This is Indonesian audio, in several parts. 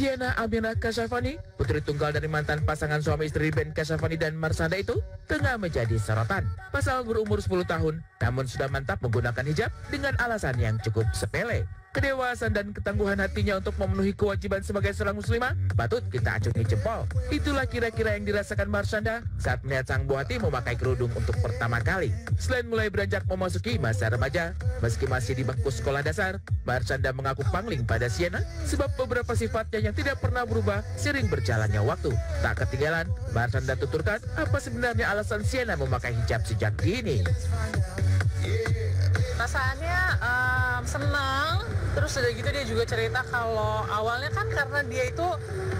Sienna Aminah Kasyafani, putri tunggal dari mantan pasangan suami istri Ben Kasyafani dan Marshanda itu, tengah menjadi sorotan. Pasal berumur 10 tahun, namun sudah mantap menggunakan hijab dengan alasan yang cukup sepele. Kedewasaan dan ketangguhan hatinya untuk memenuhi kewajiban sebagai seorang muslimah patut kita acungi jempol. Itulah kira-kira yang dirasakan Marshanda saat melihat sang buah hati memakai kerudung untuk pertama kali. Selain mulai beranjak memasuki masa remaja, meski masih di bangku sekolah dasar, Marshanda mengaku pangling pada Sienna sebab beberapa sifatnya yang tidak pernah berubah sering berjalannya waktu. Tak ketinggalan, Marshanda tuturkan apa sebenarnya alasan Sienna memakai hijab sejak dini. Perasaannya senang. Terus udah gitu dia juga cerita kalau awalnya kan karena dia itu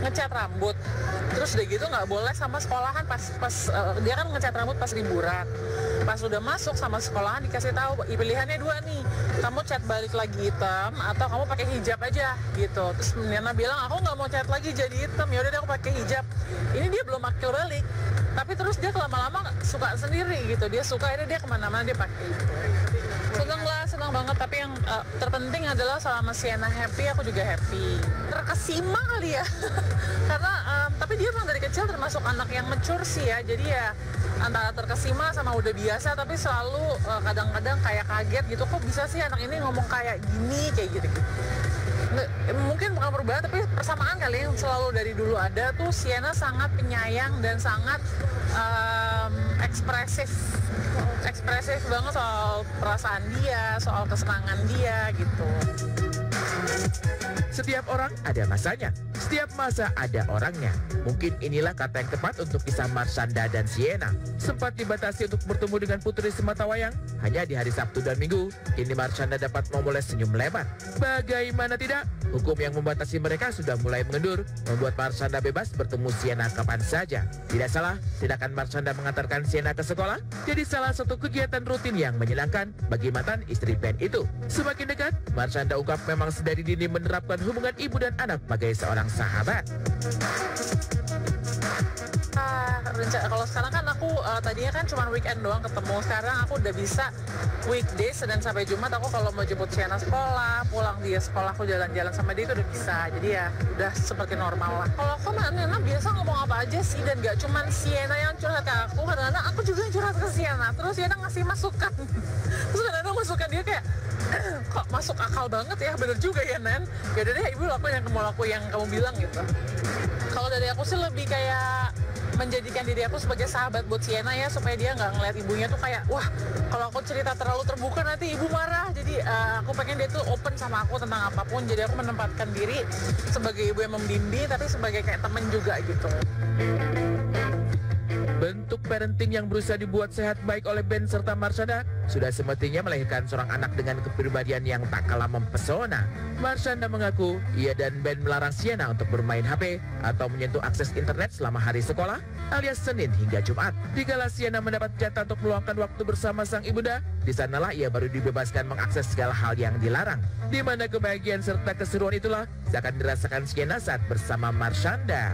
ngecat rambut. Terus udah gitu nggak boleh sama sekolahan pas dia kan ngecat rambut pas liburan. Pas udah masuk sama sekolahan dikasih tahu pilihannya dua nih. Kamu cat balik lagi hitam atau kamu pakai hijab aja gitu. Terus Nena bilang aku nggak mau cat lagi jadi hitam. Yaudah deh aku pakai hijab. Ini dia belum akil balik. Tapi terus dia lama-lama suka sendiri gitu. Dia suka ini dia kemana-mana dia pakai itu. Senang banget, tapi yang terpenting adalah selama Sienna happy, aku juga happy. Terkesima kali ya, karena tapi dia memang dari kecil termasuk anak yang mature sih ya, jadi ya antara terkesima sama udah biasa, tapi selalu kadang-kadang kayak kaget gitu, kok bisa sih anak ini ngomong kayak gini, kayak gitu. Mungkin bukan perubahan, tapi persamaan kali yang selalu dari dulu ada tuh. Sienna sangat penyayang dan sangat ekspresif banget soal perasaan dia, soal kesenangan dia gitu. Setiap orang ada masanya, setiap masa ada orangnya. Mungkin inilah kata yang tepat untuk kisah Marshanda dan Sienna. Sempat dibatasi untuk bertemu dengan putri sematawayang hanya di hari Sabtu dan Minggu. Kini Marshanda dapat memulai senyum lebar. Bagaimana tidak? Hukum yang membatasi mereka sudah mulai mengendur, membuat Marshanda bebas bertemu Sienna kapan saja. Tidak salah, tindakan Marshanda mengantarkan Sienna ke sekolah jadi salah satu kegiatan rutin yang menyenangkan bagi mantan istri Ben itu. Semakin dekat, Marshanda ungkap memang sedari dini menerapkan hubungan ibu dan anak sebagai seorang sahabat. Kalau sekarang kan aku tadinya kan cuma weekend doang ketemu. Sekarang aku udah bisa weekday Senin sampai Jumat. Aku kalau mau jemput Sienna sekolah, pulang dia sekolah, aku jalan-jalan sama dia itu udah bisa. Jadi ya udah seperti normal lah. Kalau aku Nena biasa ngomong apa aja sih, dan gak cuma Sienna yang curhat ke aku, kadang-kadang aku juga yang curhat ke Sienna. Terus Sienna ngasih masukan. Terus kadang-kadang masukan dia kayak kok masuk akal banget ya, bener juga ya Nen. Yaudah deh ibu, aku yang mau aku yang kamu bilang gitu. Kalau dari aku sih lebih kayak menjadikan diri aku sebagai sahabat buat Sienna ya, supaya dia nggak ngeliat ibunya tuh kayak wah kalau aku cerita terlalu terbuka nanti ibu marah. Jadi aku pengen dia tuh open sama aku tentang apapun. Jadi aku menempatkan diri sebagai ibu yang membimbing, tapi sebagai kayak temen juga gitu. Bentuk parenting yang berusaha dibuat sehat baik oleh Ben serta Marshanda sudah semestinya melahirkan seorang anak dengan kepribadian yang tak kalah mempesona. Marshanda mengaku ia dan Ben melarang Sienna untuk bermain HP atau menyentuh akses internet selama hari sekolah alias Senin hingga Jumat. Dikala Sienna mendapat jatah untuk meluangkan waktu bersama sang ibunda, di sanalah ia baru dibebaskan mengakses segala hal yang dilarang. Di mana kebahagiaan serta keseruan itulah akan dirasakan Sienna saat bersama Marshanda.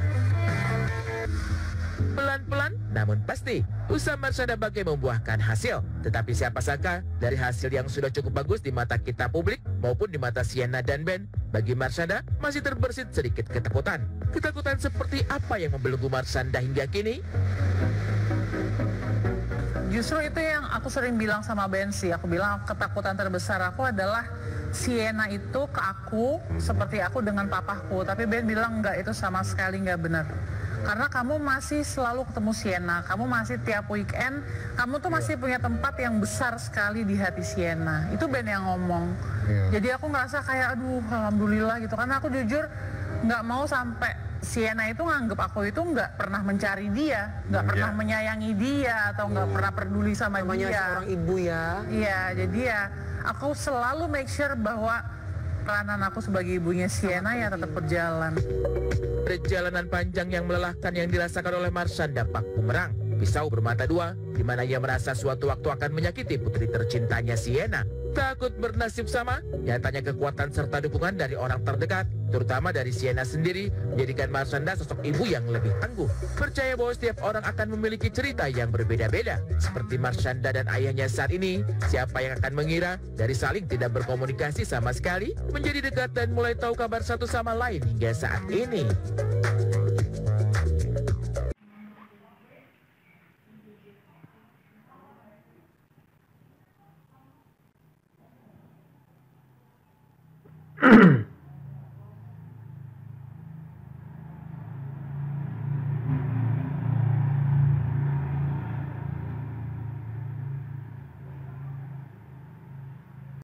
Pelan-pelan namun pasti, usaha Marshanda bagai membuahkan hasil. Tetapi siapa sangka dari hasil yang sudah cukup bagus di mata kita publik maupun di mata Sienna dan Ben, bagi Marshanda masih terbersit sedikit ketakutan. Ketakutan seperti apa yang membelenggu Marshanda hingga kini? Justru itu yang aku sering bilang sama Ben sih. Aku bilang ketakutan terbesar aku adalah Sienna itu ke aku seperti aku dengan papaku. Tapi Ben bilang enggak, itu sama sekali enggak benar. Karena kamu masih selalu ketemu Sienna, kamu masih tiap weekend, kamu tuh masih punya tempat yang besar sekali di hati Sienna. Itu Ben yang ngomong. Jadi aku ngerasa kayak aduh alhamdulillah gitu. Karena aku jujur nggak mau sampai Sienna itu nganggep aku itu nggak pernah mencari dia, nggak pernah menyayangi dia, atau nggak pernah peduli sama dia. Seorang ibu ya. Iya, jadi ya aku selalu make sure bahwa peranan aku sebagai ibunya Sienna ya tetap berjalan. Perjalanan panjang yang melelahkan yang dirasakan oleh Marshanda dampak bumerang. Pisau bermata dua, di mana ia merasa suatu waktu akan menyakiti putri tercintanya Sienna. Takut bernasib sama, nyatanya kekuatan serta dukungan dari orang terdekat terutama dari Sienna sendiri, menjadikan Marshanda sosok ibu yang lebih tangguh. Percaya bahwa setiap orang akan memiliki cerita yang berbeda-beda. Seperti Marshanda dan ayahnya saat ini, siapa yang akan mengira dari saling tidak berkomunikasi sama sekali, menjadi dekat dan mulai tahu kabar satu sama lain hingga saat ini.